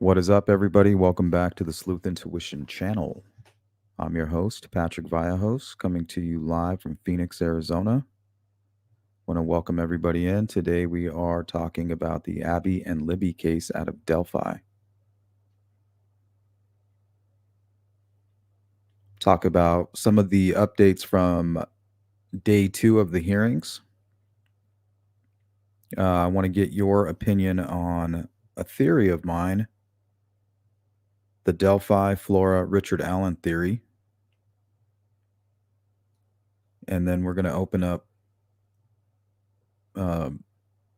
What is up, everybody? Welcome back to the Sleuth Intuition channel. I'm your host, Patrick Vallejos, coming to you live from Phoenix, Arizona. Want to welcome everybody in. Today we are talking about the Abby and Libby case out of Delphi. Talk about some of the updates from day 2 of the hearings. I want to get your opinion on a theory of mine, the Delphi Flora Richard Allen theory. And then we're going to open up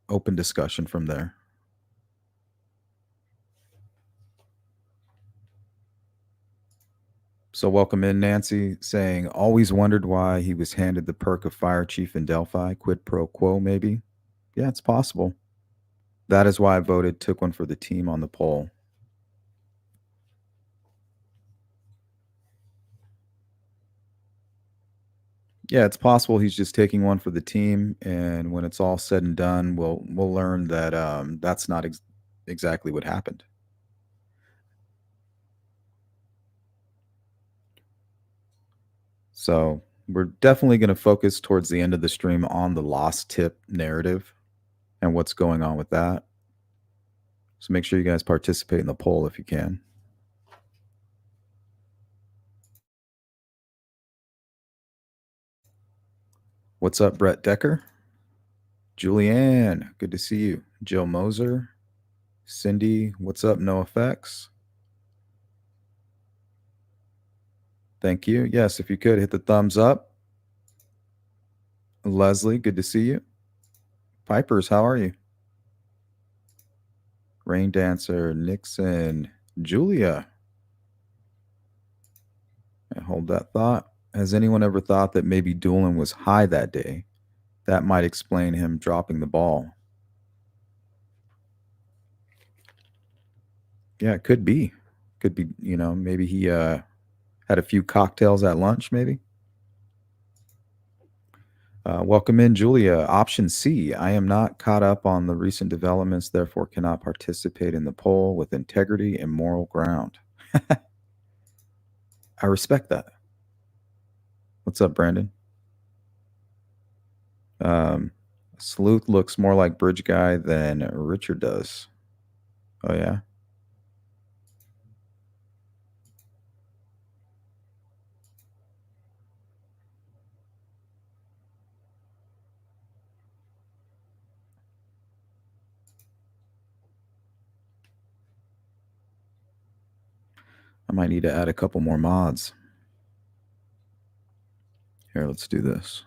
open discussion from there. So welcome in, Nancy, saying, always wondered why he was handed the perk of fire chief in Delphi. Quid pro quo, maybe? Yeah, it's possible. That is why I voted, took one for the team on the poll. Yeah, it's possible he's just taking one for the team, and when it's all said and done, we'll learn that that's not exactly what happened. So we're definitely going to focus towards the end of the stream on the lost tip narrative and what's going on with that. So make sure you guys participate in the poll if you can. What's up, Brett Decker? Julianne, good to see you. Jill Moser. Cindy, what's up, No Effects? Thank you. Yes, if you could hit the thumbs up. Leslie, good to see you. Pipers, how are you? Rain Dancer, Nixon, Julia. Hold that thought. Has anyone ever thought that maybe Doolin was high that day? That might explain him dropping the ball. Yeah, it could be. Could be, maybe he had a few cocktails at lunch, maybe. Welcome in, Julia. Option C. I am not caught up on the recent developments, therefore cannot participate in the poll with integrity and moral ground. I respect that. What's up, Brandon? Sleuth looks more like Bridge Guy than Richard does. Oh, yeah? I might need to add a couple more mods. Here, let's do this.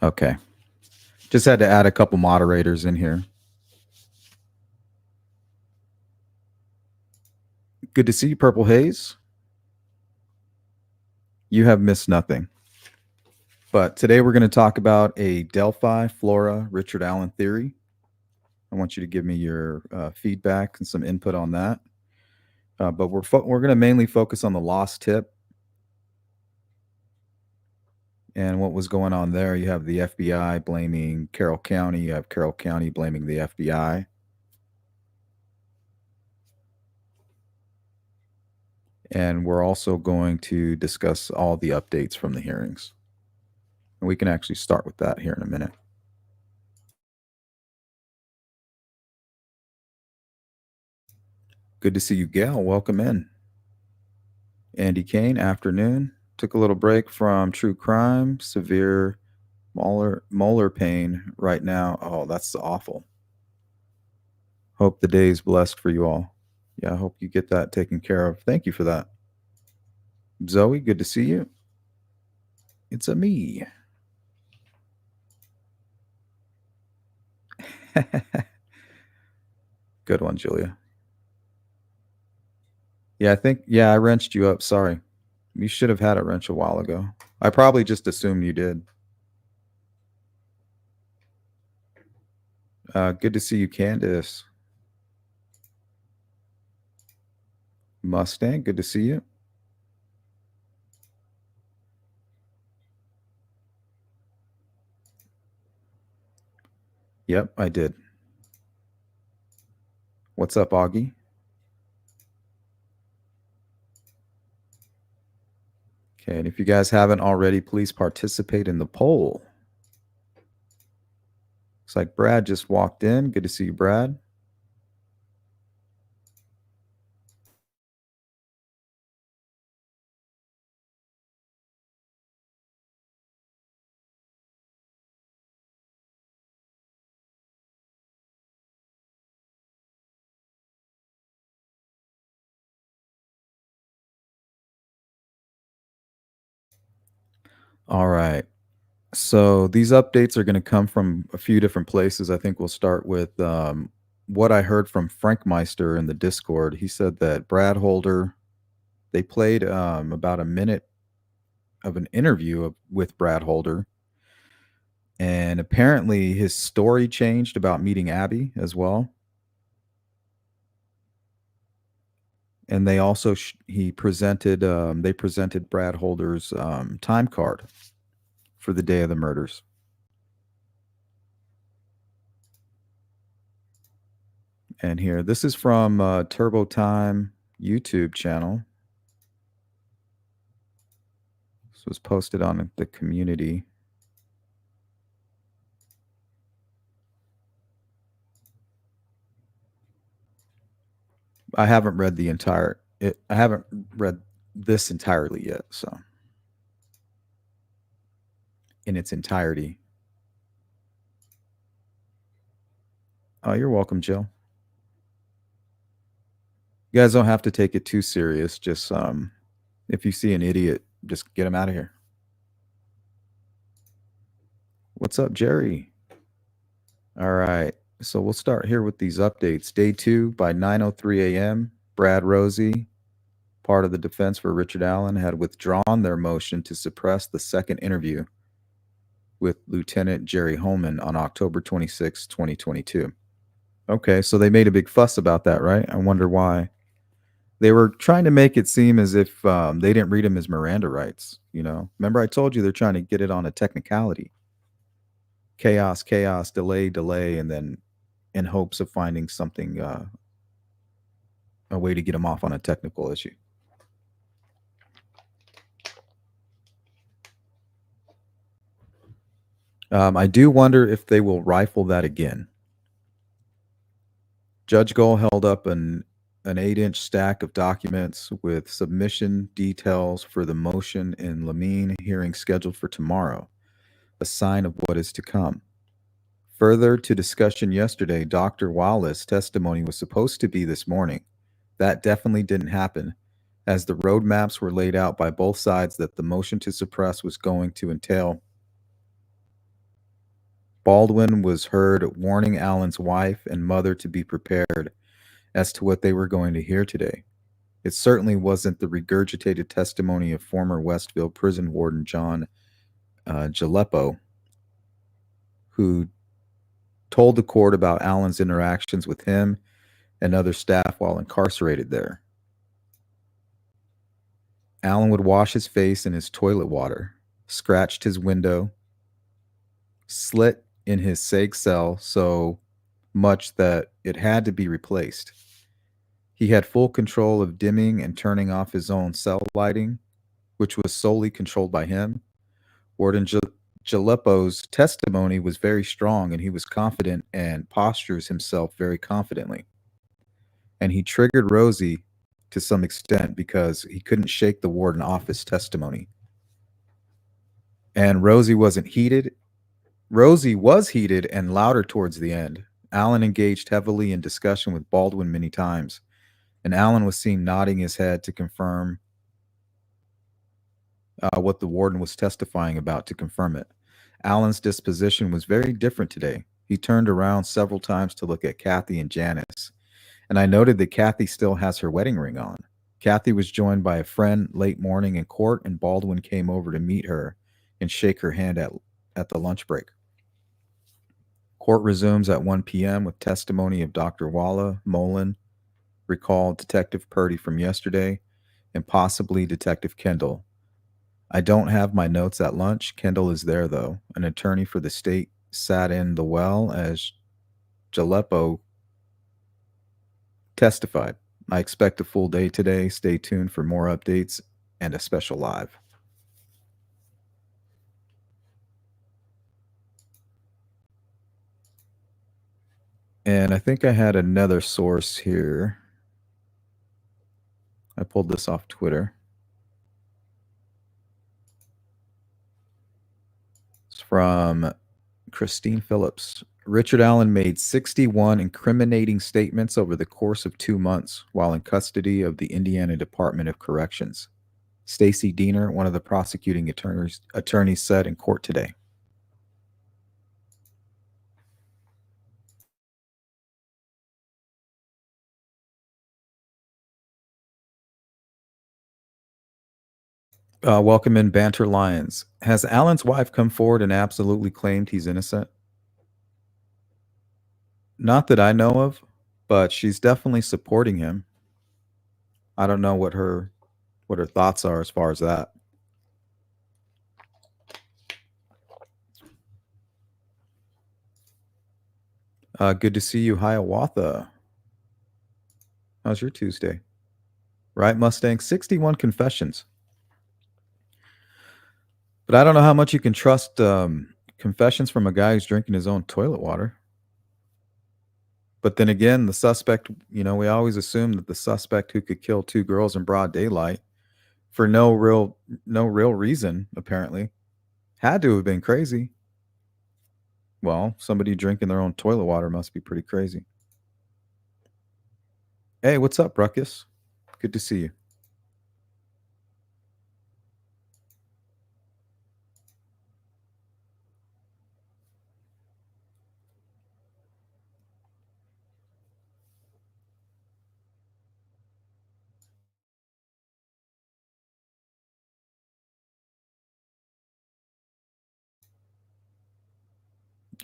Okay. Just had to add a couple moderators in here. Good to see you, Purple Haze. You have missed nothing. But today we're going to talk about a Delphi Flora Richard Allen theory. I want you to give me your feedback and some input on that. But we're going to mainly focus on the lost tip and what was going on there. You have the FBI blaming Carroll County. You have Carroll County blaming the FBI. And we're also going to discuss all the updates from the hearings. And we can actually start with that here in a minute. Good to see you, Gail. Welcome in. Andy Kane, afternoon. Took a little break from true crime, severe molar pain right now. Oh, that's awful. Hope the day is blessed for you all. Yeah, I hope you get that taken care of. Thank you for that. Zoe, good to see you. It's a me. Good one, Julia. Yeah, I think, yeah, I wrenched you up. Sorry. You should have had a wrench a while ago. I probably just assumed you did. Good to see you, Candace. Mustang, good to see you. Yep, I did. What's up, Augie? Okay, and if you guys haven't already, please participate in the poll. Looks like Brad just walked in. Good to see you, Brad. All right. So these updates are going to come from a few different places. I think we'll start with what I heard from Frank Meister in the Discord. He said that Brad Holder, they played about a minute of an interview with Brad Holder. And apparently his story changed about meeting Abby as well. And they also he presented they presented Brad Holder's time card for the day of the murders. And here, this is from Turbo Time YouTube channel. This was posted on the community. I haven't read the entire. I haven't read this entirely yet. So, in its entirety. Oh, you're welcome, Jill. You guys don't have to take it too serious. Just if you see an idiot, just get him out of here. What's up, Jerry? All right. So we'll start here with these updates. Day 2 by 9:03 a.m. Brad Rosie, part of the defense for Richard Allen, had withdrawn their motion to suppress the second interview with Lieutenant Jerry Holman on October 26, 2022. Okay, so they made a big fuss about that, right? I wonder why. They were trying to make it seem as if they didn't read him his Miranda rights. Remember I told you they're trying to get it on a technicality. Chaos, chaos, delay, delay, and then in hopes of finding something, a way to get him off on a technical issue. I do wonder if they will rifle that again. Judge Gold held up an 8-inch stack of documents with submission details for the motion in Lamine hearing scheduled for tomorrow, a sign of what is to come. Further to discussion yesterday, Dr. Wallace's testimony was supposed to be this morning. That definitely didn't happen, as the roadmaps were laid out by both sides that the motion to suppress was going to entail. Baldwin was heard warning Allen's wife and mother to be prepared as to what they were going to hear today. It certainly wasn't the regurgitated testimony of former Westville prison warden John Gileppo, who told the court about Allen's interactions with him and other staff while incarcerated there. Allen would wash his face in his toilet water, scratched his window, slit in his seg cell so much that it had to be replaced. He had full control of dimming and turning off his own cell lighting, which was solely controlled by him. Warden Gileppo's testimony was very strong, and he was confident and postures himself very confidently. And he triggered Rosie to some extent because he couldn't shake the warden off his testimony. And Rosie wasn't heated. Rosie was heated and louder towards the end. Allen engaged heavily in discussion with Baldwin many times, and Allen was seen nodding his head to confirm what the warden was testifying about, to confirm it. Allen's disposition was very different today. He turned around several times to look at Kathy and Janice. And I noted that Kathy still has her wedding ring on. Kathy was joined by a friend late morning in court, and Baldwin came over to meet her and shake her hand at the lunch break. Court resumes at 1 p.m. with testimony of Dr. Walla, Mullen, recall Detective Purdy from yesterday, and possibly Detective Kendall. I don't have my notes at lunch. Kendall is there, though. An attorney for the state sat in the well as Jaleppo testified. I expect a full day today. Stay tuned for more updates and a special live. And I think I had another source here. I pulled this off Twitter. It's from Christine Phillips. Richard Allen made 61 incriminating statements over the course of 2 months while in custody of the Indiana Department of Corrections. Stacy Diener, one of the prosecuting attorneys, said in court today. Welcome in Banter Lions. Has Allen's wife come forward and absolutely claimed he's innocent? Not that I know of, but she's definitely supporting him. I don't know what her thoughts are as far as that. Good to see you, Hiawatha. How's your Tuesday? Right, Mustang? 61 confessions. But I don't know how much you can trust confessions from a guy who's drinking his own toilet water. But then again, the suspect, we always assume that the suspect who could kill two girls in broad daylight for no real reason, apparently, had to have been crazy. Well, somebody drinking their own toilet water must be pretty crazy. Hey, what's up, Ruckus? Good to see you.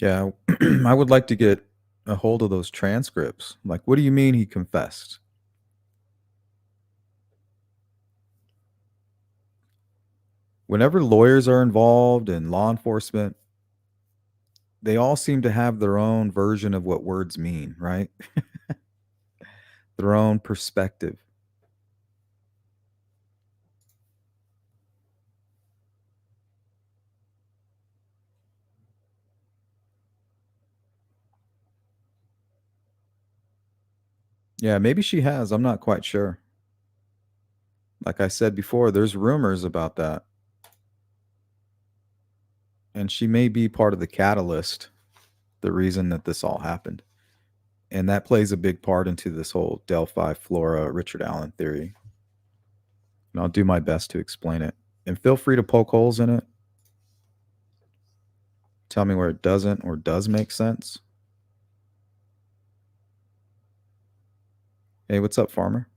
Yeah, I would like to get a hold of those transcripts. Like, what do you mean he confessed? Whenever lawyers are involved in law enforcement, they all seem to have their own version of what words mean, right? Their own perspective. Yeah, maybe she has. I'm not quite sure. Like I said before, there's rumors about that. And she may be part of the catalyst, the reason that this all happened. And that plays a big part into this whole Delphi, Flora, Richard Allen theory. And I'll do my best to explain it. And feel free to poke holes in it. Tell me where it doesn't or does make sense. Hey, what's up, Farmer?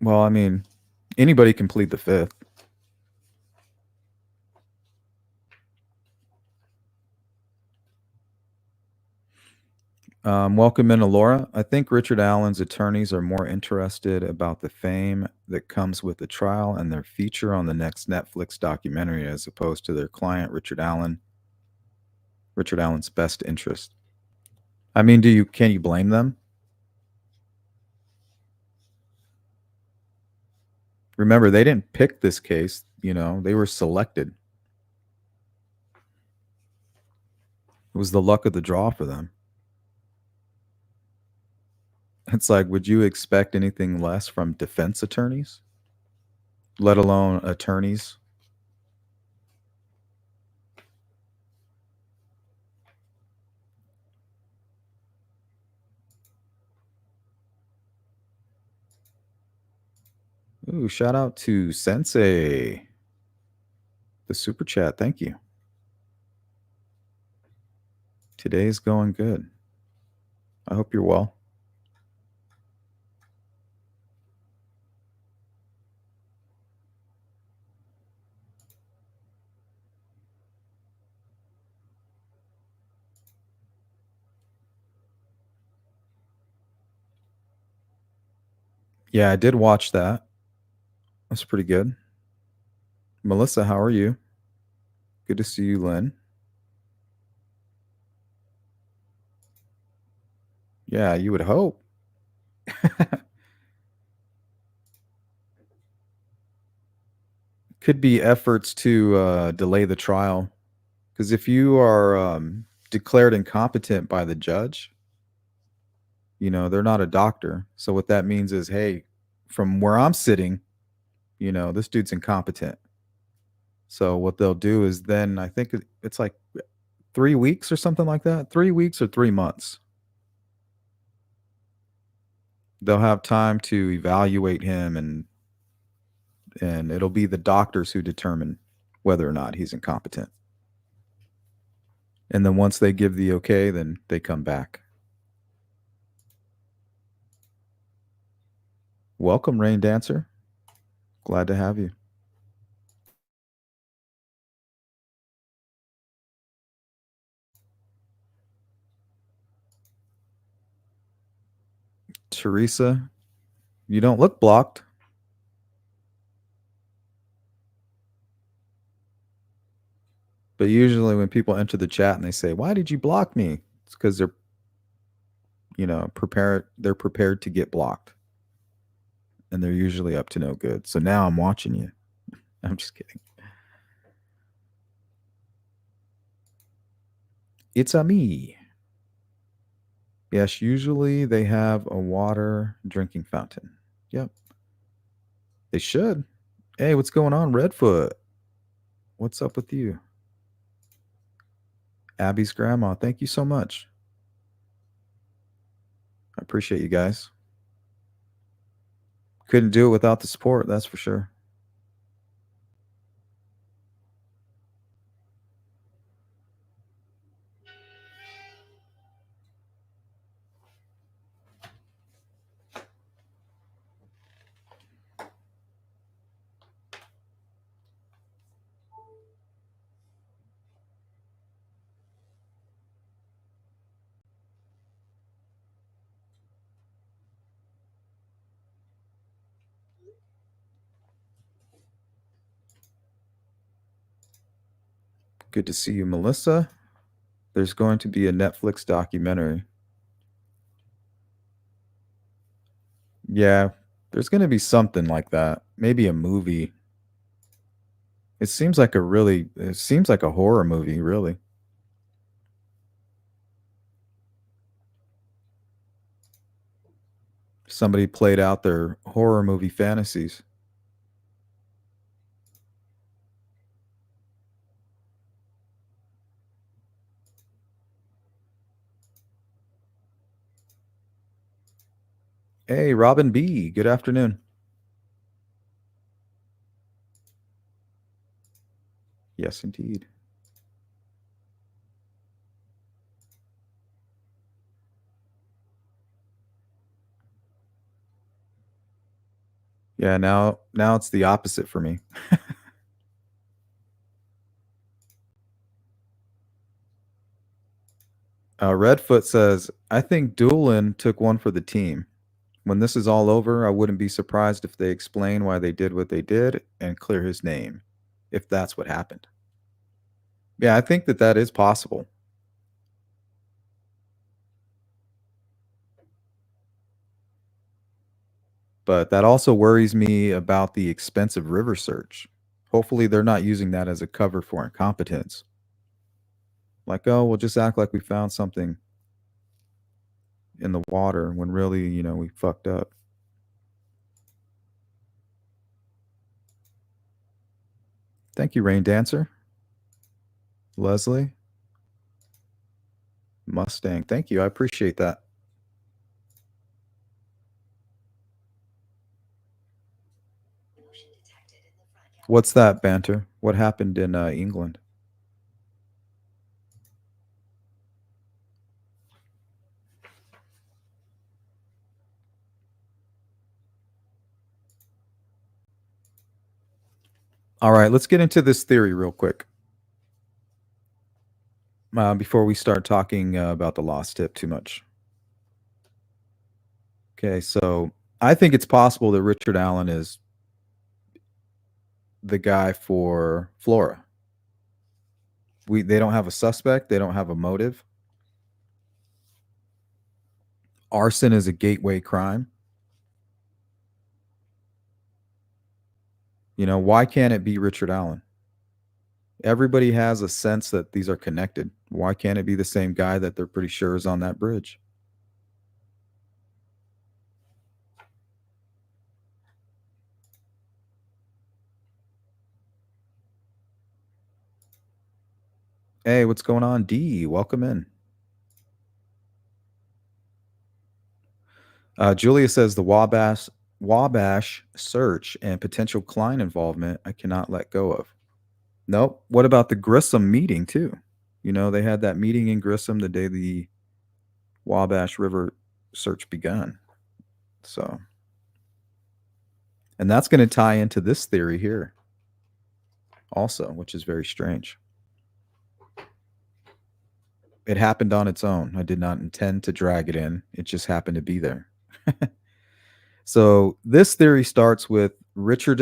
Well, I mean, anybody can plead the fifth. Welcome in, Alora. I think Richard Allen's attorneys are more interested about the fame that comes with the trial and their feature on the next Netflix documentary as opposed to their client, Richard Allen's best interest. I mean, can you blame them? Remember, they didn't pick this case, they were selected. It was the luck of the draw for them. It's like, would you expect anything less from defense attorneys, let alone attorneys? Ooh, shout out to Sensei, the super chat. Thank you. Today's going good. I hope you're well. Yeah, I did watch that. That's pretty good. Melissa, how are you? Good to see you, Lynn. Yeah, you would hope. Could be efforts to delay the trial. Because if you are declared incompetent by the judge, they're not a doctor. So what that means is, hey, from where I'm sitting, this dude's incompetent. So what they'll do is then I think it's like 3 weeks or something like that. 3 weeks or 3 months. They'll have time to evaluate him, and it'll be the doctors who determine whether or not he's incompetent. And then once they give the okay, then they come back. Welcome, Rain Dancer. Glad to have you. Teresa, you don't look blocked. But usually when people enter the chat and they say, "Why did you block me?" It's because they're prepared to get blocked. And they're usually up to no good. So now I'm watching you. I'm just kidding. It's a me. Yes, usually they have a water drinking fountain. Yep. They should. Hey, what's going on, Redfoot? What's up with you? Abby's grandma. Thank you so much. I appreciate you guys. Couldn't do it without the support, that's for sure. Good to see you, Melissa. There's going to be a Netflix documentary. Yeah, there's going to be something like that. Maybe a movie. It seems like a horror movie, really. Somebody played out their horror movie fantasies. Hey, Robin B. Good afternoon. Yes, indeed. Yeah, now it's the opposite for me. Redfoot says, I think Doolin took one for the team. When this is all over, I wouldn't be surprised if they explain why they did what they did and clear his name, if that's what happened. Yeah, I think that is possible. But that also worries me about the expensive river search. Hopefully, they're not using that as a cover for incompetence. Like, oh, we'll just act like we found something in the water when really, we fucked up. Thank you, Rain Dancer. Leslie. Mustang. Thank you. I appreciate that. What's that, Banter? What happened in England? All right, let's get into this theory real quick before we start talking about the lost tip too much. Okay, so I think it's possible that Richard Allen is the guy for Flora. They don't have a suspect, they don't have a motive. Arson is a gateway crime. You know, why can't it be Richard Allen? Everybody has a sense that these are connected. Why can't it be the same guy that they're pretty sure is on that bridge? Hey, what's going on, D? Welcome in. Julia says the Wabash search and potential Klein involvement I cannot let go of. Nope. What about the Grissom meeting too? You know, they had that meeting in Grissom the day the Wabash River search begun. So, and that's going to tie into this theory here also, which is very strange. It happened on its own. I did not intend to drag it in. It just happened to be there. So this theory starts with Richard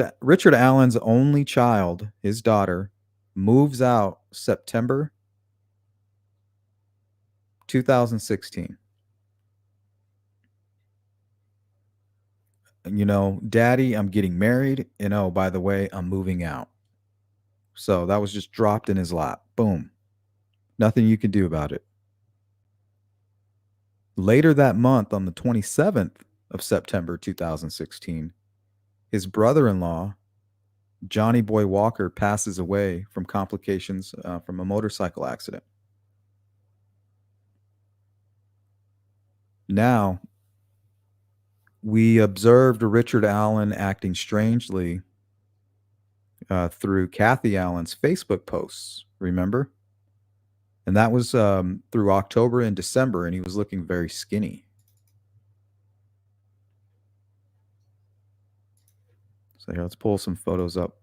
Allen's only child, his daughter, moves out September 2016. You know, Daddy, I'm getting married, and oh, by the way, I'm moving out. So that was just dropped in his lap. Boom. Nothing you can do about it. Later that month, on the 27th of September 2016, his brother in law, Johnny Boy Walker, passes away from complications from a motorcycle accident. Now, we observed Richard Allen acting strangely through Kathy Allen's Facebook posts, remember? And that was through October and December, and he was looking very skinny. So here, let's pull some photos up.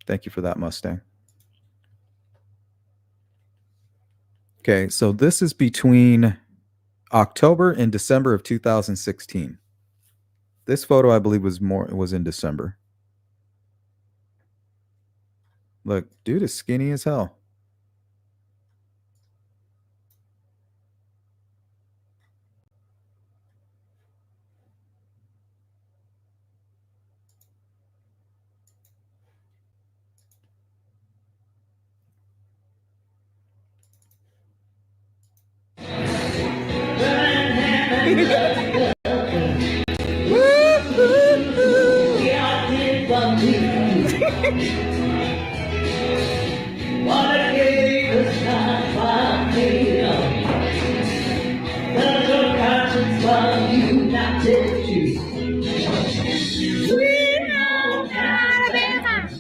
Thank you for that, Mustang. Okay, so this is between October and December of 2016. This photo, I believe, was in December. Look, dude is skinny as hell.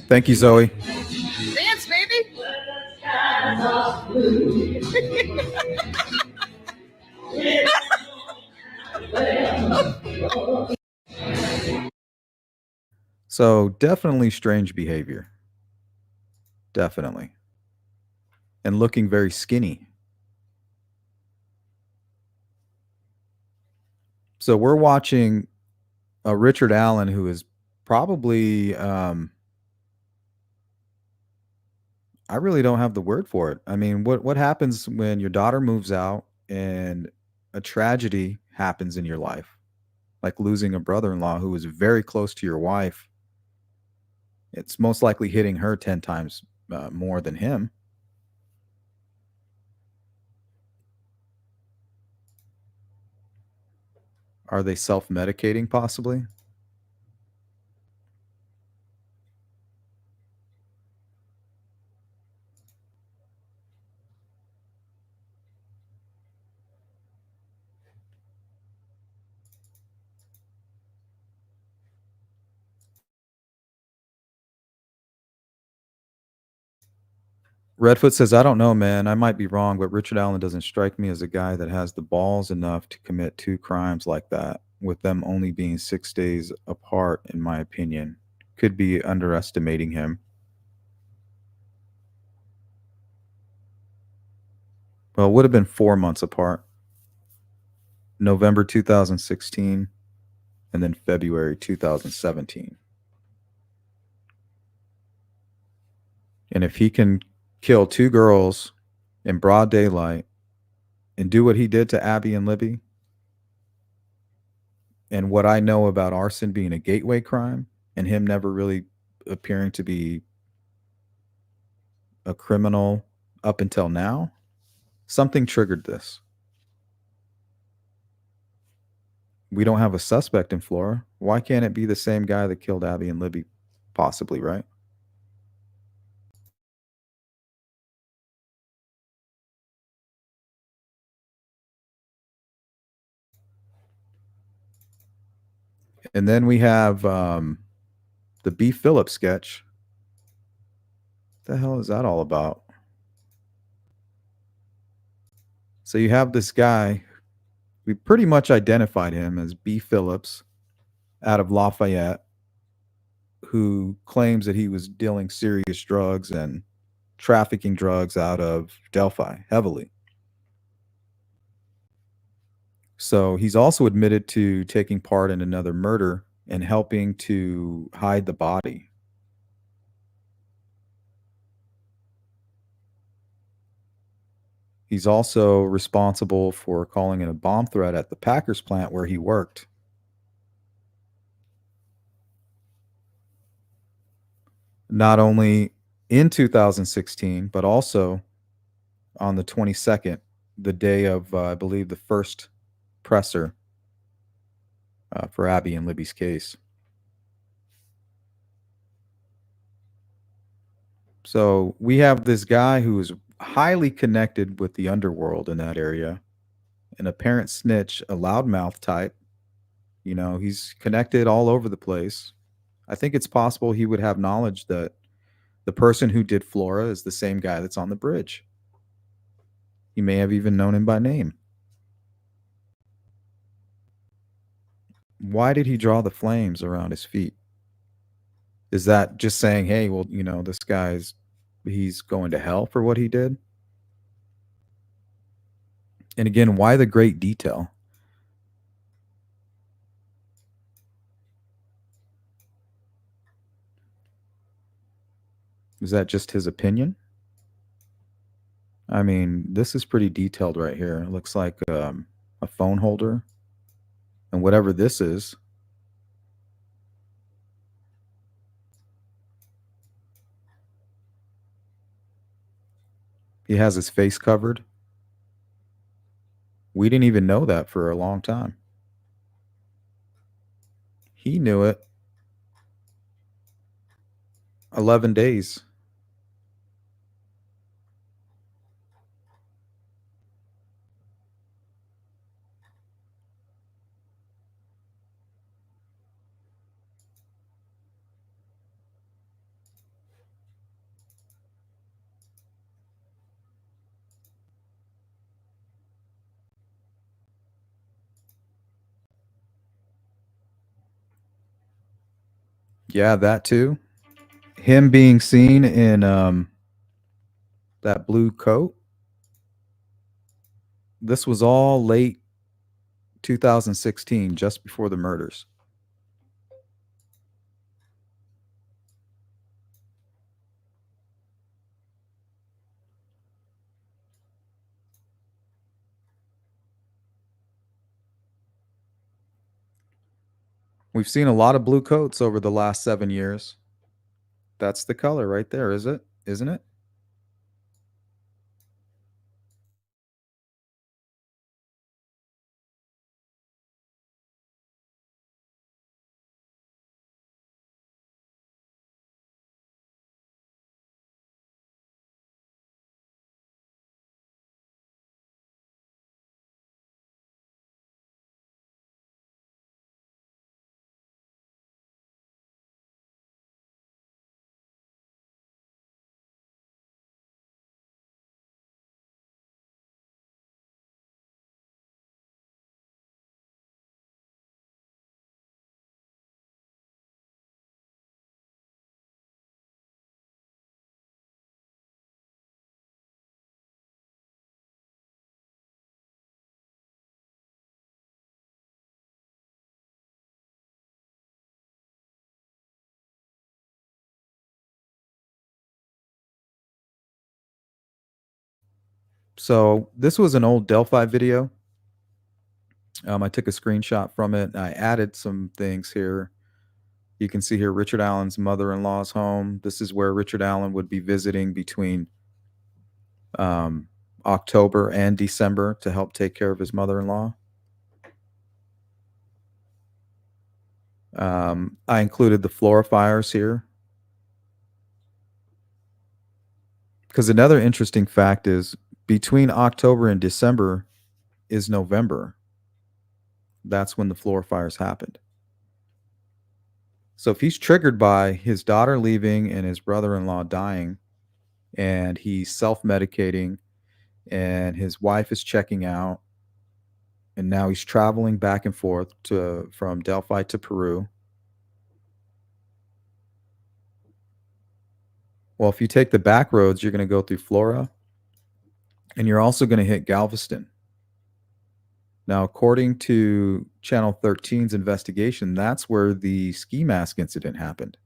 Thank you, Zoe. Dance, baby. So definitely strange behavior. Definitely. And looking very skinny. So we're watching a Richard Allen who is probably I really don't have the word for it. I mean, what happens when your daughter moves out and a tragedy happens in your life? Like losing a brother-in-law who was very close to your wife. It's most likely hitting her 10 times more than him. Are they self-medicating possibly? Redfoot says, I don't know, man. I might be wrong, but Richard Allen doesn't strike me as a guy that has the balls enough to commit two crimes like that, with them only being 6 days apart, in my opinion. Could be underestimating him. Well, it would have been 4 months apart. November 2016 and then February 2017. And if he can kill two girls in broad daylight and do what he did to Abby and Libby, and what I know about arson being a gateway crime and him never really appearing to be a criminal up until now, something triggered this. We don't have a suspect in Flora. Why can't it be the same guy that killed Abby and Libby? Possibly, right? And then we have the B. Phillips sketch. What the hell is that all about? So you have this guy, we pretty much identified him as B. Phillips out of Lafayette, who claims that he was dealing serious drugs and trafficking drugs out of Delphi heavily. So he's also admitted to taking part in another murder and helping to hide the body. He's also responsible for calling in a bomb threat at the Packers plant where he worked. Not only in 2016, but also on the 22nd, the day of, I believe, the first presser for Abby and Libby's case. So we have this guy who is highly connected with the underworld in that area, an apparent snitch, a loudmouth type. You know, he's connected all over the place. I think it's possible he would have knowledge that the person who did Flora is the same guy that's on the bridge. He may have even known him by name. Why did he draw the flames around his feet? Is that just saying, hey, well, you know, this guy's he's going to hell for what he did? And again, why the great detail? Is that just his opinion? I mean, this is pretty detailed right here. It looks like a phone holder. And whatever this is, he has his face covered. We didn't even know that for a long time. He knew it. 11 days. Yeah, that too. Him being seen in that blue coat. This was all late 2016, just before the murders. We've seen a lot of blue coats over the last 7 years. That's the color right there, is it? Isn't it? So this was an old Delphi video. I took a screenshot from it. I added some things here. You can see here Richard Allen's mother-in-law's home. This is where Richard Allen would be visiting between um, October and December to help take care of his mother-in-law. I included the flora fires here because another interesting fact is between October and December is November. That's when the flora fires happened. So if he's triggered by his daughter leaving and his brother-in-law dying, and he's self-medicating, and his wife is checking out, and now he's traveling back and forth from Delphi to Peru. Well, if you take the back roads, you're going to go through Flora, and you're also going to hit Galveston. Now, according to Channel 13's investigation, that's where the ski mask incident happened.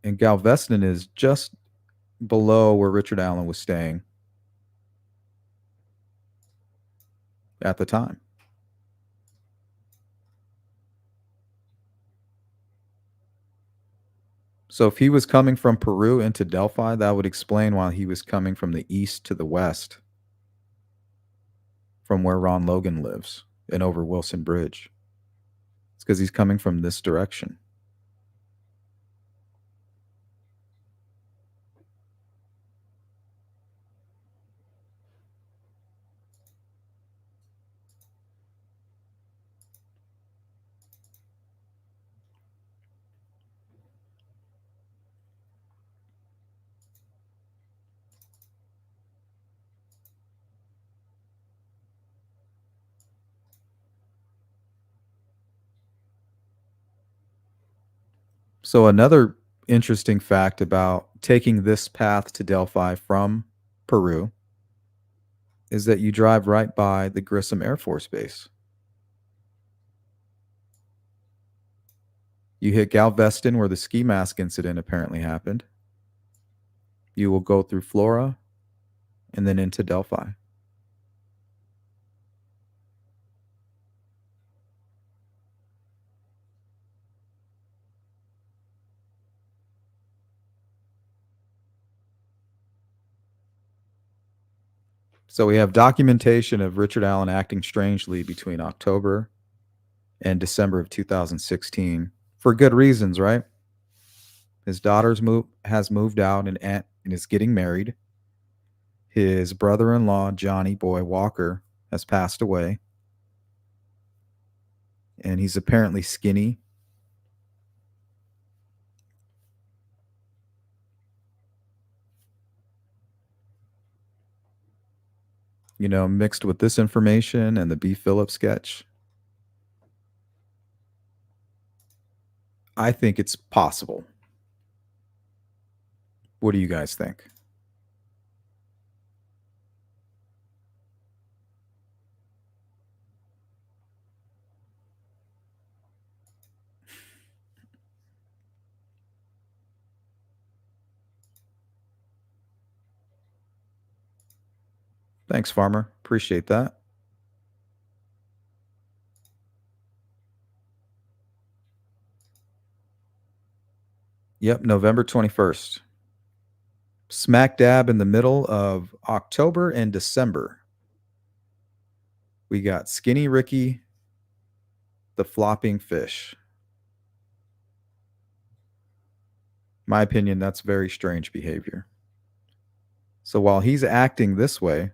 And Galveston is just below where Richard Allen was staying at the time. So if he was coming from Peru into Delphi, that would explain why he was coming from the east to the west, from where Ron Logan lives and over Wilson Bridge. It's because he's coming from this direction. So another interesting fact about taking this path to Delphi from Peru is that you drive right by the Grissom Air Force Base. You hit Galveston, where the ski mask incident apparently happened. You will go through Flora and then into Delphi. So we have documentation of Richard Allen acting strangely between October and December of 2016 for good reasons, right? His has moved out and is getting married. His brother-in-law, Johnny Boy Walker, has passed away. And he's apparently skinny. You know, mixed with this information and the B. Phillips sketch, I think it's possible. What do you guys think? Thanks, Farmer. Appreciate that. Yep, November 21st. Smack dab in the middle of October and December. We got Skinny Ricky, the flopping fish. My opinion, that's very strange behavior. So while he's acting this way,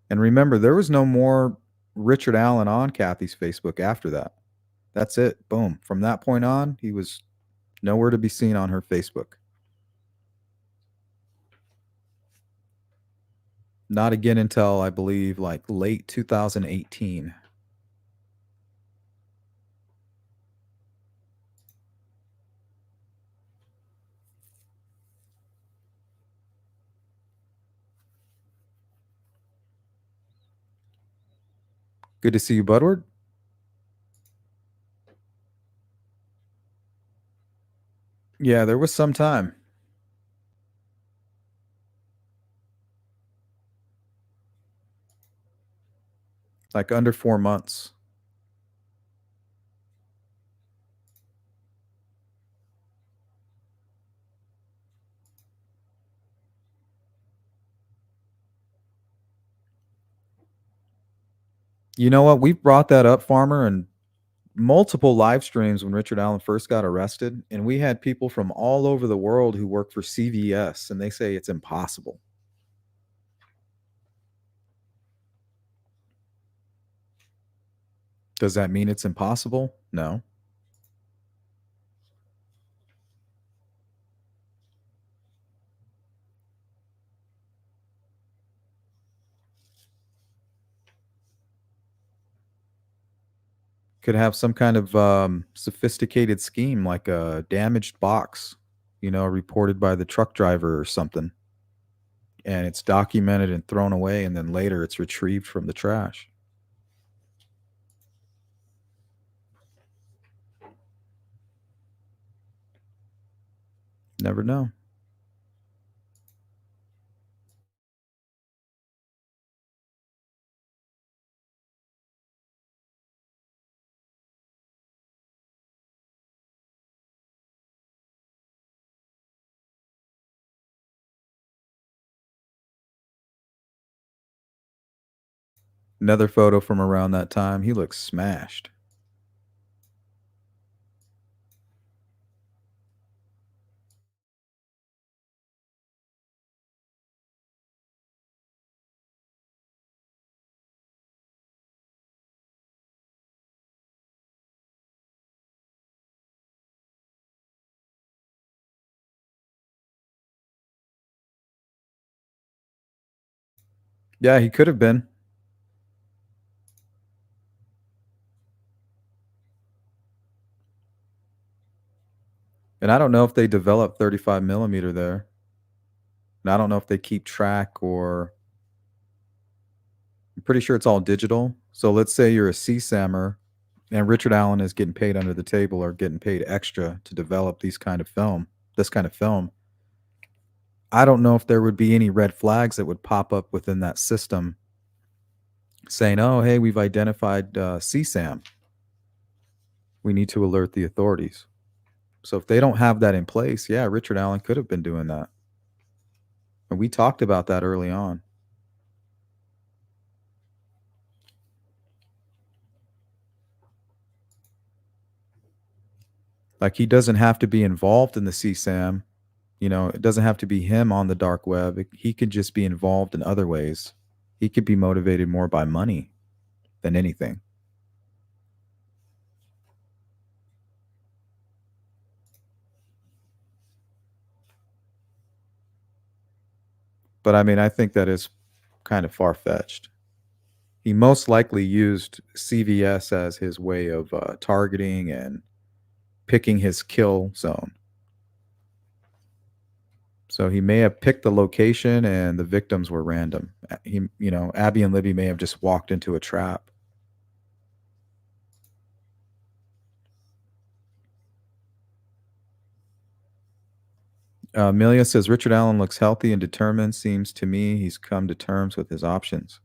and remember, there was no more Richard Allen on Kathy's Facebook after that. That's it. Boom. From that point on, he was nowhere to be seen on her Facebook. Not again until, I believe, like late 2018. Good to see you, Budward. Yeah, there was some time. like under 4 months. You know what? We've brought that up, Farmer, and multiple live streams when Richard Allen first got arrested, and we had people from all over the world who work for CVS, and they say it's impossible. Does that mean it's impossible? No. Could have some kind of sophisticated scheme like a damaged box, reported by the truck driver or something. And it's documented and thrown away, and then later it's retrieved from the trash. Never know. Another photo from around that time. He looks smashed. Yeah, he could have been. And I don't know if they develop 35 millimeter there. And I don't know if they keep track, or I'm pretty sure it's all digital. So let's say you're a CSAMer and Richard Allen is getting paid under the table or getting paid extra to develop this kind of film. I don't know if there would be any red flags that would pop up within that system saying, "Oh, hey, we've identified CSAM. We need to alert the authorities." So if they don't have that in place, yeah, Richard Allen could have been doing that. And we talked about that early on. Like, he doesn't have to be involved in the CSAM. It doesn't have to be him on the dark web. He could just be involved in other ways. He could be motivated more by money than anything. But I mean, I think that is kind of far fetched. He most likely used CVS as his way of targeting and picking his kill zone. So he may have picked the location and the victims were random. Abby and Libby may have just walked into a trap. Amelia says Richard Allen looks healthy and determined. Seems to me he's come to terms with his options,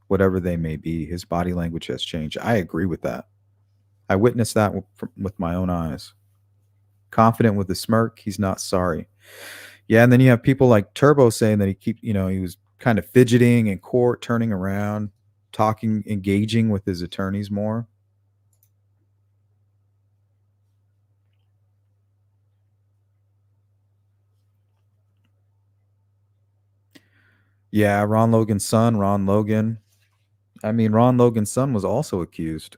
whatever they may be. His body language has changed. I agree with that. I witnessed that with my own eyes. Confident with a smirk. He's not sorry. Yeah, and then you have people like Turbo saying that he was kind of fidgeting in court, turning around, talking, engaging with his attorneys more. Yeah, Ron Logan's son, Ron Logan. I mean, Ron Logan's son was also accused.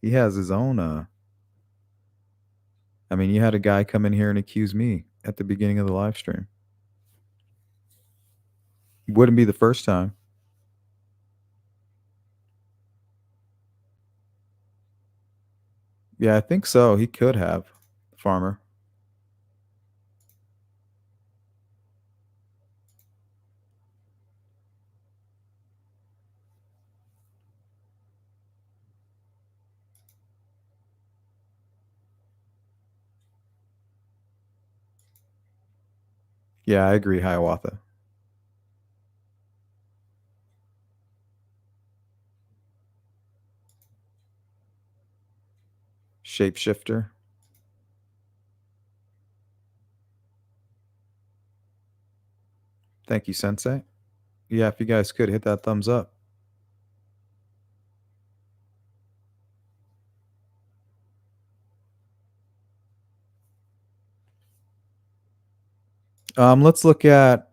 He has his own. I mean, you had a guy come in here and accuse me at the beginning of the live stream. Wouldn't be the first time. Yeah, I think so. He could have, Farmer. Yeah, I agree, Hiawatha. Shapeshifter. Thank you, Sensei. Yeah, if you guys could hit that thumbs up. Let's look at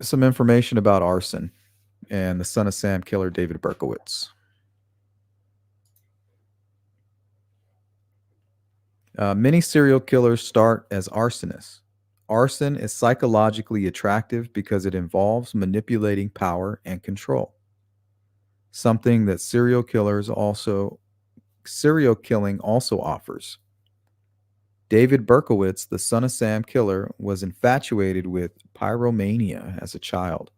some information about arson and the Son of Sam killer David Berkowitz. Many serial killers start as arsonists. Arson is psychologically attractive because it involves manipulating power and control, something that serial killing also offers. David Berkowitz, the Son of Sam killer, was infatuated with pyromania as a child,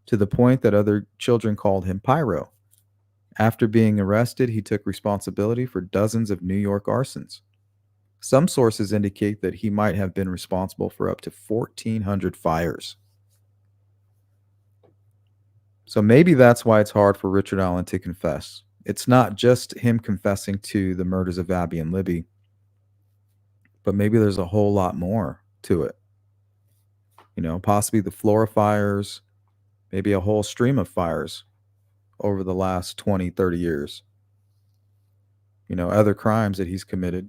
to the point that other children called him Pyro. After being arrested, he took responsibility for dozens of New York arsons. Some sources indicate that he might have been responsible for up to 1,400 fires. So maybe that's why it's hard for Richard Allen to confess. It's not just him confessing to the murders of Abby and Libby, but maybe there's a whole lot more to it. Possibly the flora fires, maybe a whole stream of fires over the last 20, 30 years. Other crimes that he's committed.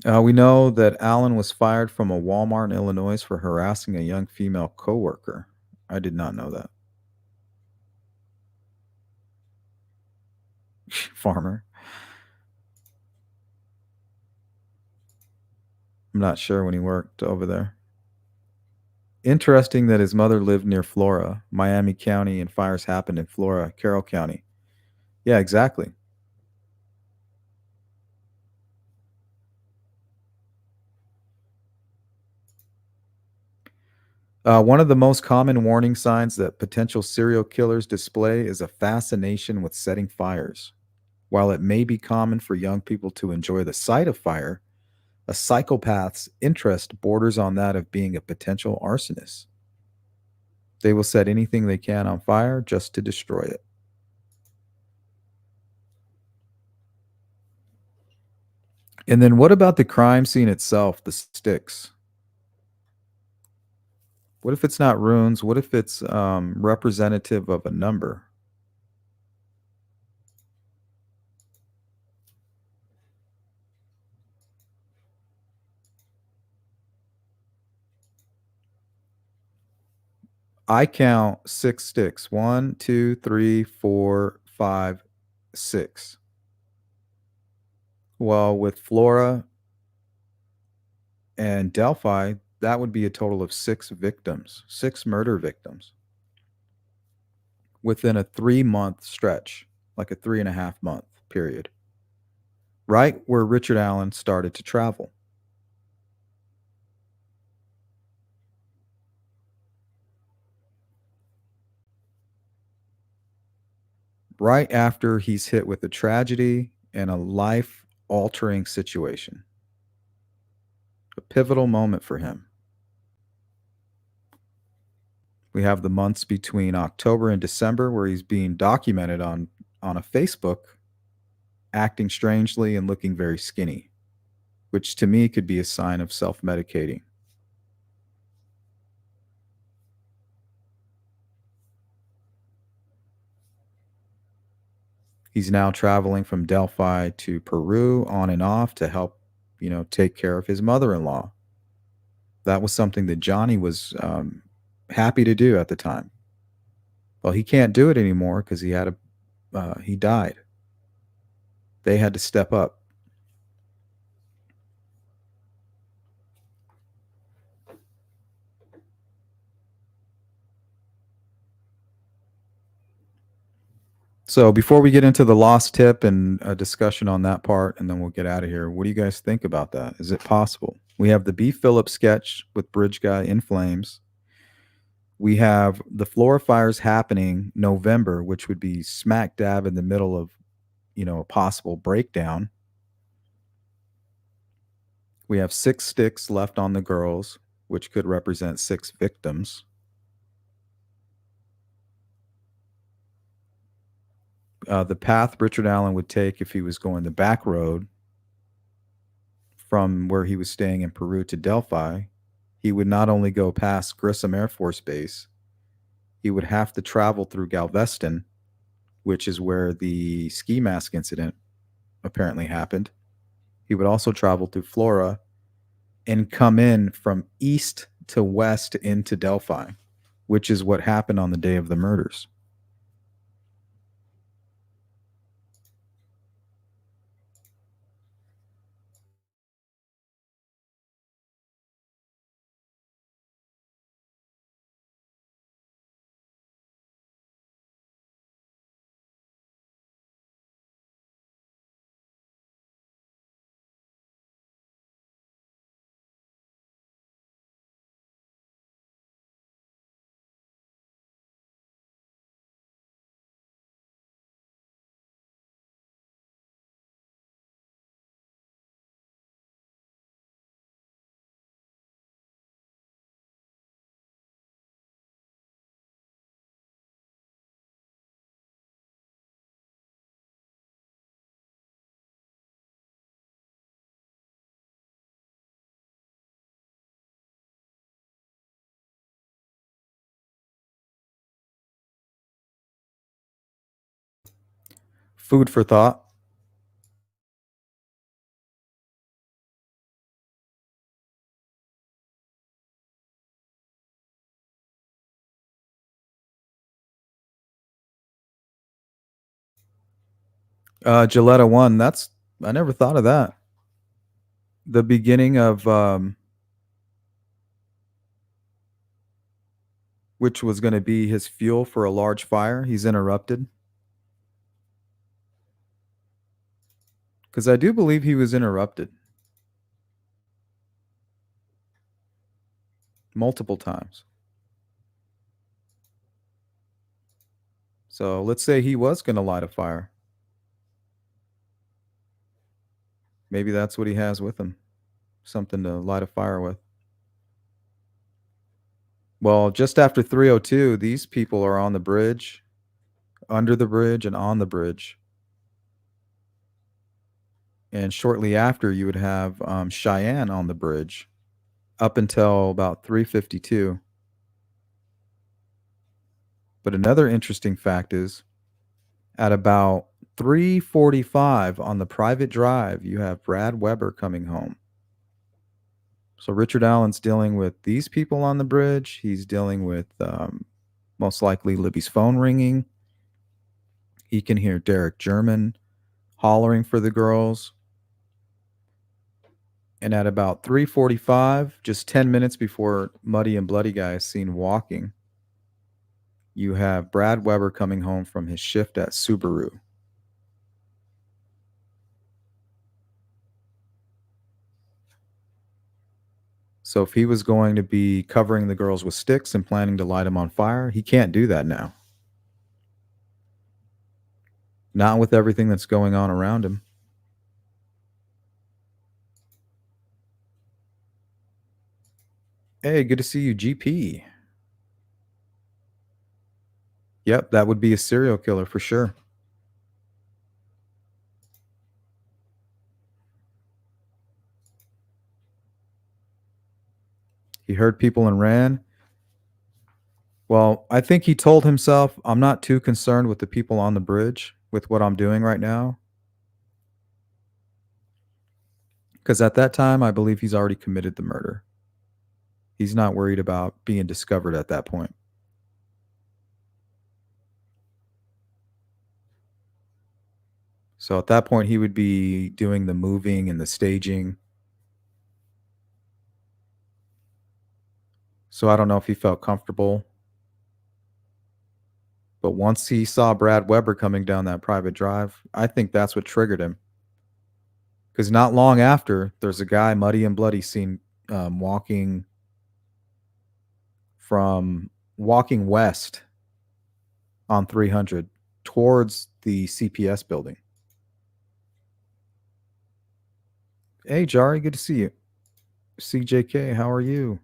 We know that Allen was fired from a Walmart in Illinois for harassing a young female coworker. I did not know that. Farmer. I'm not sure when he worked over there. Interesting that his mother lived near Flora, Miami County, and fires happened in Flora, Carroll County. Yeah, exactly. One of the most common warning signs that potential serial killers display is a fascination with setting fires. While it may be common for young people to enjoy the sight of fire, a psychopath's interest borders on that of being a potential arsonist. They will set anything they can on fire just to destroy it. And then what about the crime scene itself, the sticks? What if it's not runes? What if it's representative of a number? I count 6 sticks. 1, 2, 3, 4, 5, 6. Well, with Flora and Delphi, that would be a total of 6 victims, 6 murder victims within a 3-month stretch, like a 3.5 month period, right where Richard Allen started to travel. Right after he's hit with a tragedy and a life altering situation, a pivotal moment for him. We have the months between October and December where he's being documented on a Facebook acting strangely and looking very skinny, which to me could be a sign of self-medicating. He's now traveling from Delphi to Peru on and off to help, take care of his mother-in-law. That was something that Johnny was happy to do at the time. Well, he can't do it anymore because he died. They had to step up. So before we get into the lost tip and a discussion on that part, and then we'll get out of here, what do you guys think about that? Is it possible? We have the B. Phillips sketch with Bridge Guy in flames. We have the floor fires happening November, which would be smack dab in the middle of, a possible breakdown. We have 6 sticks left on the girls, which could represent 6 victims. The path Richard Allen would take if he was going the back road from where he was staying in Peru to Delphi, he would not only go past Grissom Air Force Base, he would have to travel through Galveston, which is where the ski mask incident apparently happened. He would also travel through Flora and come in from east to west into Delphi, which is what happened on the day of the murders. Food for thought. Gilletta 1, that's I never thought of that. The beginning of which was going to be his fuel for a large fire, he's interrupted. Because I do believe he was interrupted multiple times. So let's say he was going to light a fire. Maybe that's what he has with him, something to light a fire with. Well, just after 3:02, these people are on the bridge, under the bridge, and on the bridge. And shortly after, you would have Cheyenne on the bridge up until about 3:52. But another interesting fact is at about 3:45 on the private drive, you have Brad Weber coming home. So Richard Allen's dealing with these people on the bridge. He's dealing with most likely Libby's phone ringing. He can hear Derek German hollering for the girls. And at about 3:45, just 10 minutes before Muddy and Bloody Guy is seen walking, you have Brad Weber coming home from his shift at Subaru. So if he was going to be covering the girls with sticks and planning to light them on fire, he can't do that now. Not with everything that's going on around him. Hey, good to see you, GP. Yep, that would be a serial killer for sure. He heard people and ran. Well, I think he told himself, I'm not too concerned with the people on the bridge with what I'm doing right now. Because at that time, I believe he's already committed the murder. He's not worried about being discovered at that point. So at that point, he would be doing the moving and the staging. So I don't know if he felt comfortable. But once he saw Brad Weber coming down that private drive, I think that's what triggered him. Because not long after, there's a guy, Muddy and Bloody, seen walking west on 300 towards the CPS building. Hey, Jari, good to see you. CJK, how are you?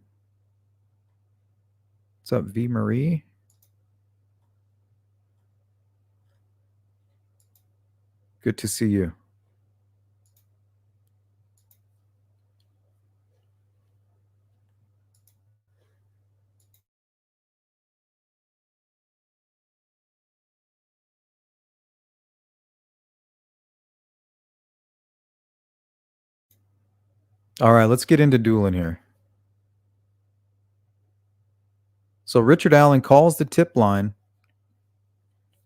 What's up, V Marie? Good to see you. All right, let's get into dueling here. So Richard Allen calls the tip line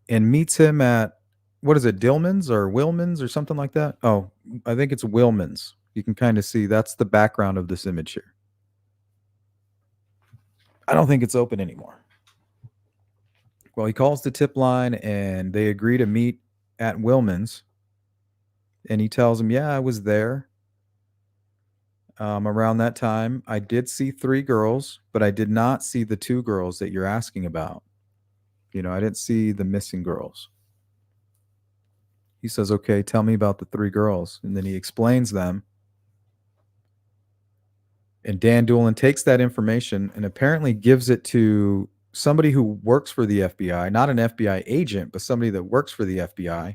and meets him at what is it, Dillman's or Willman's or something like that? Oh, I think it's Willman's. You can kind of see that's the background of this image here. I don't think it's open anymore. Well, he calls the tip line and they agree to meet at Willman's. And he tells him, yeah, I was there around that time. I did see three girls, but I did not see the two girls that you're asking about. I didn't see the missing girls. He says, okay, tell me about the three girls. And then he explains them. And Dan Doolin takes that information and apparently gives it to somebody who works for the FBI, not an FBI agent, but somebody that works for the FBI.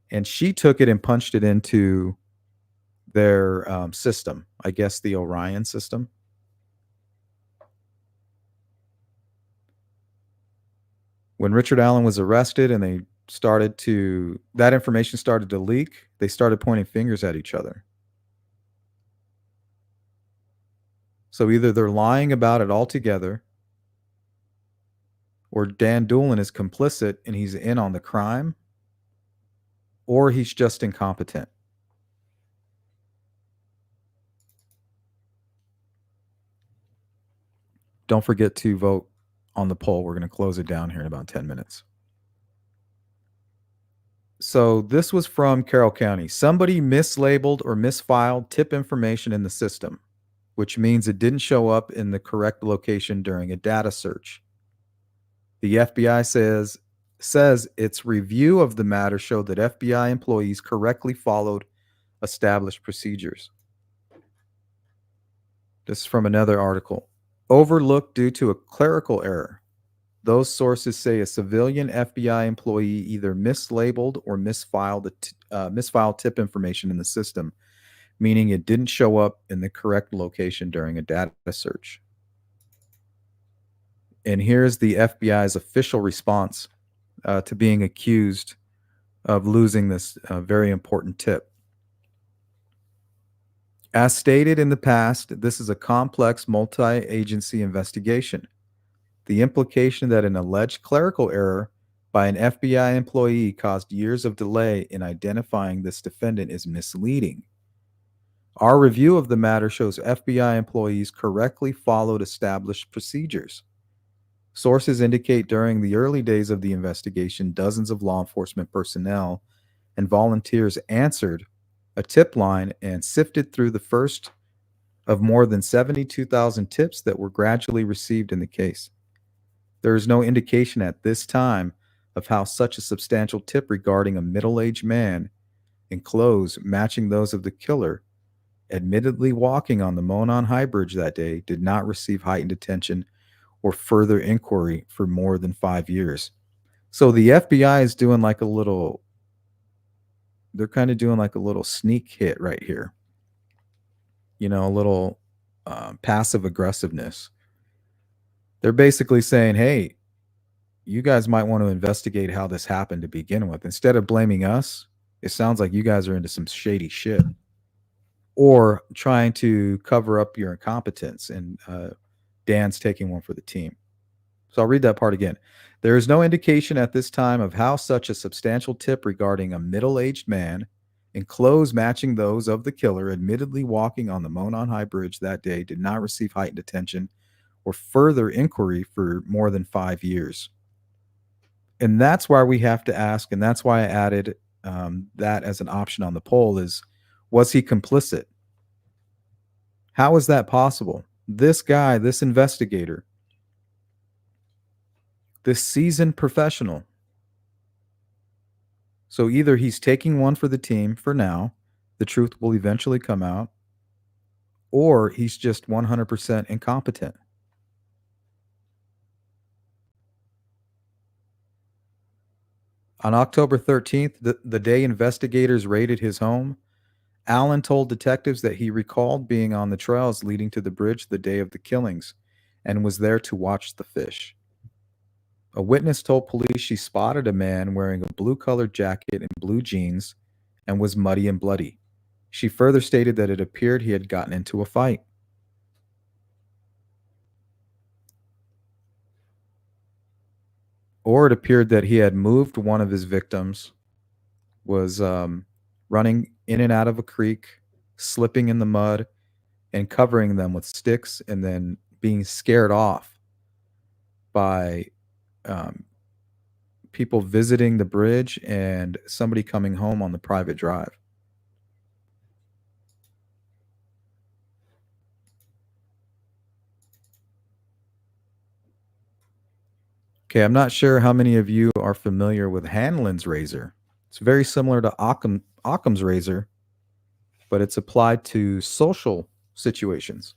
And she took it and punched it into their system, I guess the Orion system. When Richard Allen was arrested and that information started to leak, they started pointing fingers at each other. So either they're lying about it altogether, or Dan Doolin is complicit and he's in on the crime, or he's just incompetent. Don't forget to vote on the poll. We're going to close it down here in about 10 minutes. So this was from Carroll County. Somebody mislabeled or misfiled tip information in the system, which means it didn't show up in the correct location during a data search. The FBI says its review of the matter showed that FBI employees correctly followed established procedures. This is from another article. Overlooked due to a clerical error. Those sources say a civilian FBI employee either mislabeled or misfiled tip information in the system, meaning it didn't show up in the correct location during a data search. And here's the FBI's official response to being accused of losing this very important tip. As stated in the past, this is a complex multi-agency investigation. The implication that an alleged clerical error by an FBI employee caused years of delay in identifying this defendant is misleading. Our review of the matter shows FBI employees correctly followed established procedures. Sources indicate during the early days of the investigation, dozens of law enforcement personnel and volunteers answered a tip line and sifted through the first of more than 72,000 tips that were gradually received in the case. There is no indication at this time of how such a substantial tip regarding a middle-aged man in clothes matching those of the killer, admittedly walking on the Monon High Bridge that day, did not receive heightened attention or further inquiry for more than 5 years. So the FBI is doing like a little, they're kind of doing like a little sneak hit right here. A little passive aggressiveness. They're basically saying, hey, you guys might want to investigate how this happened to begin with. Instead of blaming us, it sounds like you guys are into some shady shit or trying to cover up your incompetence. And Dan's taking one for the team. So I'll read that part again. There is no indication at this time of how such a substantial tip regarding a middle-aged man in clothes matching those of the killer admittedly walking on the Monon High Bridge that day did not receive heightened attention or further inquiry for more than 5 years. And that's why we have to ask, and that's why I added that as an option on the poll is, was he complicit? How is that possible? This guy, this investigator, this seasoned professional. So either he's taking one for the team for now, the truth will eventually come out, or he's just 100% incompetent. On October 13th, the day investigators raided his home, Allen told detectives that he recalled being on the trails leading to the bridge the day of the killings and was there to watch the fish. A witness told police she spotted a man wearing a blue colored jacket and blue jeans and was muddy and bloody. She further stated that it appeared he had gotten into a fight. Or it appeared that he had moved one of his victims, was running in and out of a creek, slipping in the mud, and covering them with sticks, and then being scared off by um, people visiting the bridge and somebody coming home on the private drive. Okay, I'm not sure how many of you are familiar with Hanlon's razor. It's very similar to Occam's razor, but it's applied to social situations.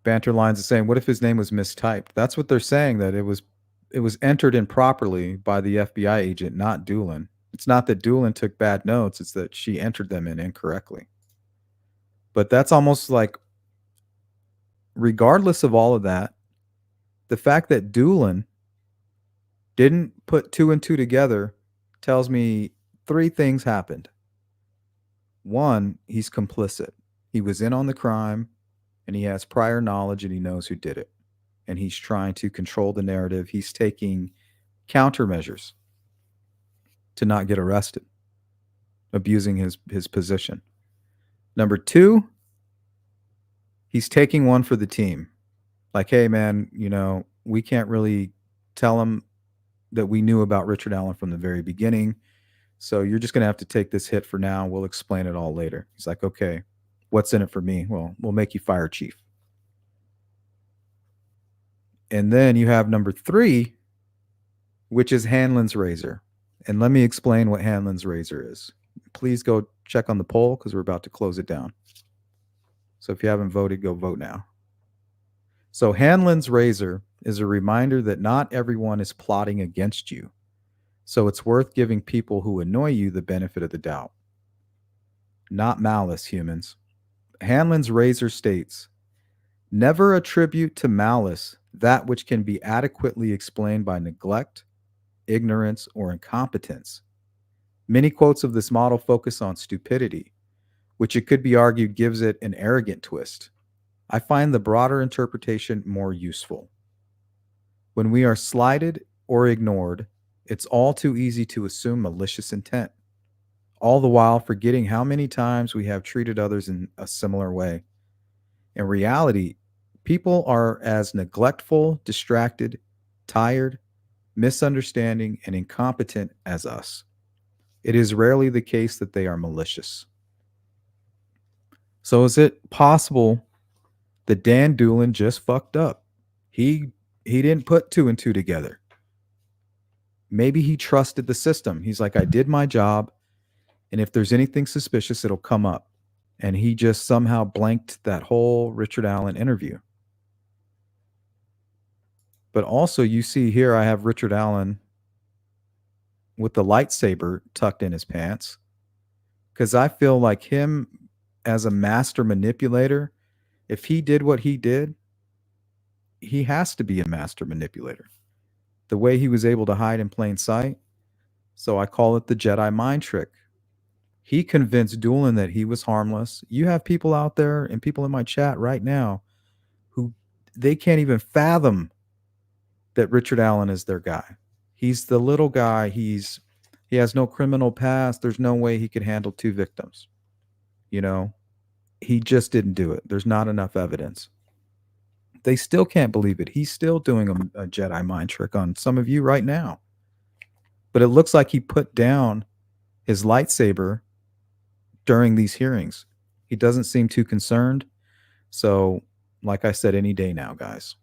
Banter lines is saying, "What if his name was mistyped?" That's what they're saying, that it was entered improperly by the FBI agent, not Doolin. It's not that Doolin took bad notes; it's that she entered them in incorrectly. But that's almost like, regardless of all of that, the fact that Doolin didn't put two and two together tells me three things happened. One, he's complicit. He was in on the crime and he has prior knowledge and he knows who did it. And he's trying to control the narrative. He's taking countermeasures to not get arrested, abusing his position. Number two, he's taking one for the team. Like, hey, man, we can't really tell him that we knew about Richard Allen from the very beginning. So you're just going to have to take this hit for now. We'll explain it all later. He's like, okay, what's in it for me? Well, we'll make you fire chief. And then you have number three, which is Hanlon's razor. And let me explain what Hanlon's razor is. Please go check on the poll because we're about to close it down. So if you haven't voted, go vote now. So Hanlon's razor is a reminder that not everyone is plotting against you. So it's worth giving people who annoy you the benefit of the doubt. Not malice, humans. Hanlon's razor states, never attribute to malice that which can be adequately explained by neglect, ignorance, or incompetence. Many quotes of this model focus on stupidity, which it could be argued gives it an arrogant twist. I find the broader interpretation more useful. When we are slighted or ignored, it's all too easy to assume malicious intent, all the while forgetting how many times we have treated others in a similar way. In reality, people are as neglectful, distracted, tired, misunderstanding, and incompetent as us. It is rarely the case that they are malicious. So is it possible that Dan Doolin just fucked up? He didn't put two and two together. Maybe he trusted the system. He's like, I did my job, and if there's anything suspicious, it'll come up. And he just somehow blanked that whole Richard Allen interview. But also, you see here, I have Richard Allen with the lightsaber tucked in his pants because I feel like him as a master manipulator, if he did what he did, he has to be a master manipulator. The way he was able to hide in plain sight. So I call it the Jedi mind trick. He convinced Doolin that he was harmless. You have people out there and people in my chat right now who they can't even fathom that Richard Allen is their guy. He's the little guy. He has no criminal past. There's no way he could handle two victims. He just didn't do it. There's not enough evidence. They still can't believe it. He's still doing a Jedi mind trick on some of you right now. But it looks like he put down his lightsaber during these hearings. He doesn't seem too concerned. So, like I said, any day now, guys.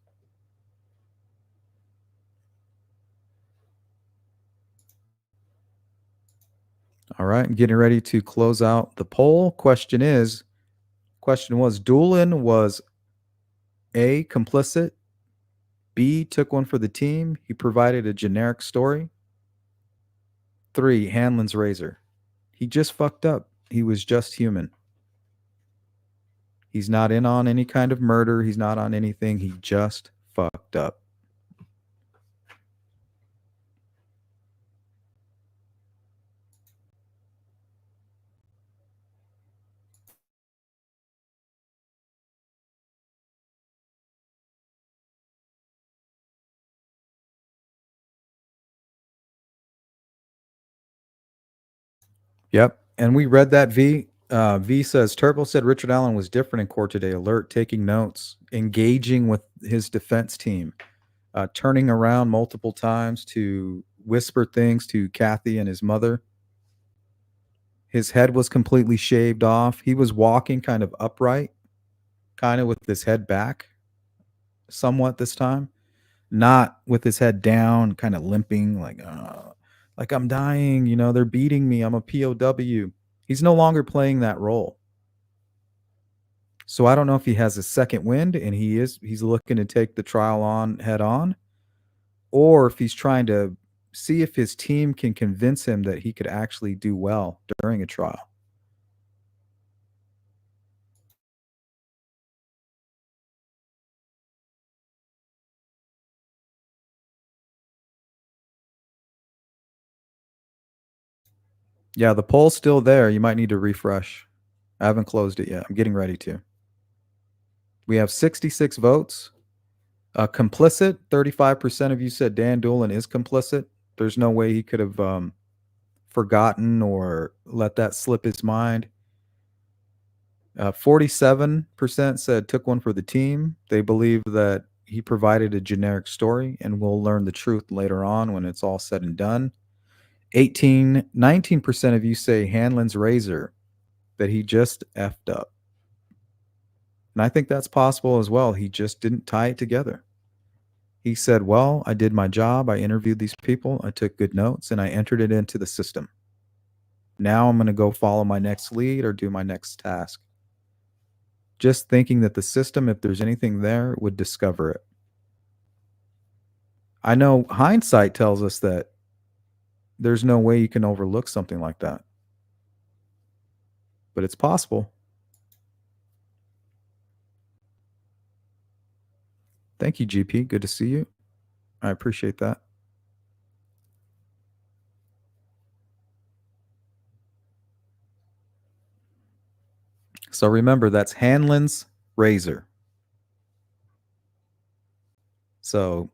All right, I'm getting ready to close out the poll. Question was Doolin was A, complicit, B, took one for the team, he provided a generic story. 3, Hanlon's razor. He just fucked up. He was just human. He's not in on any kind of murder. He's not on anything. He just fucked up. Yep. And we read that, V. V says Turbo said Richard Allen was different in court today. Alert, taking notes, engaging with his defense team, turning around multiple times to whisper things to Kathy and his mother. His head was completely shaved off. He was walking kind of upright, kind of with his head back somewhat this time, not with his head down, kind of limping, like I'm dying. They're beating me. I'm a POW. He's no longer playing that role. So I don't know if he has a second wind and he's looking to take the trial on head on, or if he's trying to see if his team can convince him that he could actually do well during a trial. Yeah, the poll's still there. You might need to refresh. I haven't closed it yet. I'm getting ready to. We have 66 votes. Complicit, 35% of you said Dan Doolin is complicit. There's no way he could have forgotten or let that slip his mind. 47% said took one for the team. They believe that he provided a generic story and we'll learn the truth later on when it's all said and done. 19% of you say Hanlon's razor, that he just effed up. And I think that's possible as well. He just didn't tie it together. He said, well, I did my job. I interviewed these people. I took good notes and I entered it into the system. Now I'm going to go follow my next lead or do my next task. Just thinking that the system, if there's anything there, would discover it. I know hindsight tells us that there's no way you can overlook something like that. But it's possible. Thank you, GP. Good to see you. I appreciate that. So remember, that's Hanlon's razor. So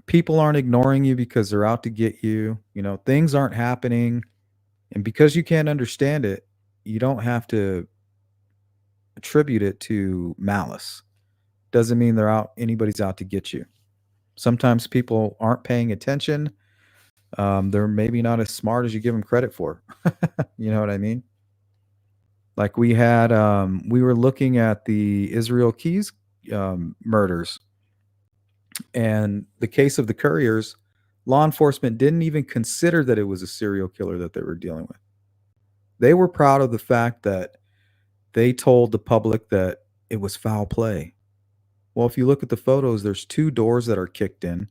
people aren't ignoring you because they're out to get you. Things aren't happening. And because you can't understand it, you don't have to attribute it to malice. Doesn't mean anybody's out to get you. Sometimes people aren't paying attention. They're maybe not as smart as you give them credit for. You know what I mean? Like we were looking at the Israel Keys murders and the case of the couriers. Law enforcement didn't even consider that it was a serial killer that they were dealing with. They were proud of the fact that they told the public that it was foul play. Well, if you look at the photos, there's 2 doors that are kicked in.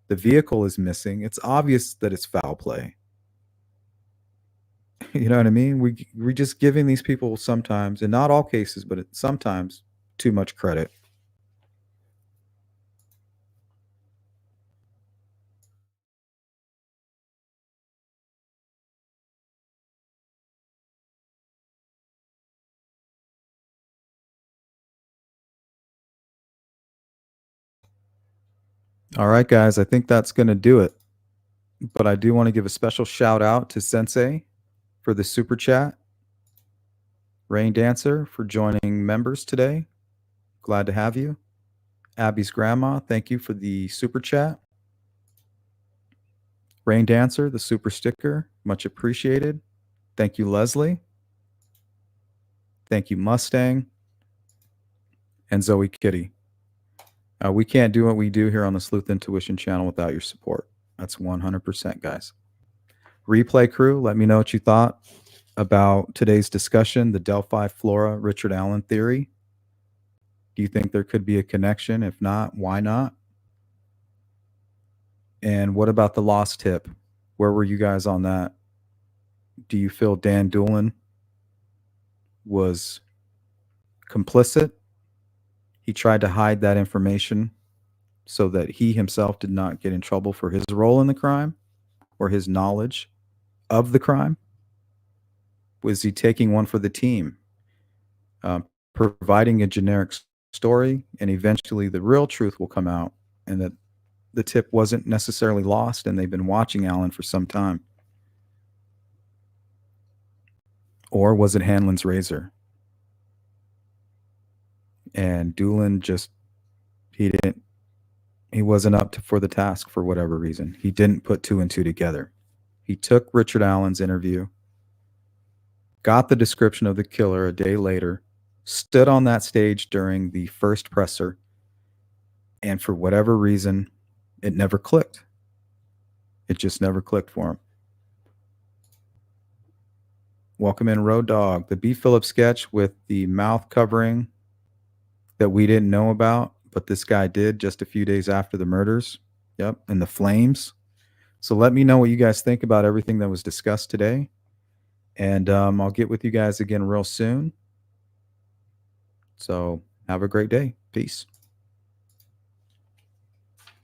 The vehicle is missing. It's obvious that it's foul play. You know what I mean? We're just giving these people sometimes, and not all cases, but sometimes too much credit. All right, guys, I think that's going to do it. But I do want to give a special shout out to Sensei for the super chat. Rain Dancer for joining members today. Glad to have you. Abby's grandma, thank you for the super chat. Rain Dancer, the super sticker, much appreciated. Thank you, Leslie. Thank you, Mustang. And Zoe Kitty. We can't do what we do here on the Sleuth Intuition channel without your support. That's 100%, guys. Replay crew, let me know what you thought. about today's discussion, the Delphi flora Richard Allen theory. Do you think there could be a connection? If not, why not? And what about the lost tip? Where were you guys on that? Do you feel Dan Doolin was complicit? He tried to hide that information so that he himself did not get in trouble for his role in the crime or his knowledge of the crime. Was he taking one for the team, providing a generic story, and eventually the real truth will come out, and that the tip wasn't necessarily lost, and they've been watching Allen for some time? Or was it Hanlon's razor? And Doolin just he wasn't up for the task for whatever reason. He didn't put two and two together. He took Richard Allen's interview, got the description of the killer a day later, stood on that stage during the first presser, and for whatever reason, it never clicked. It just never clicked for him. Welcome in, Road Dog. The B. Phillips sketch with the mouth covering that we didn't know about, but this guy did just a few days after the murders. Yep, and the flames. So let me know what you guys think about everything that was discussed today. And I'll get with you guys again real soon. So have a great day. Peace.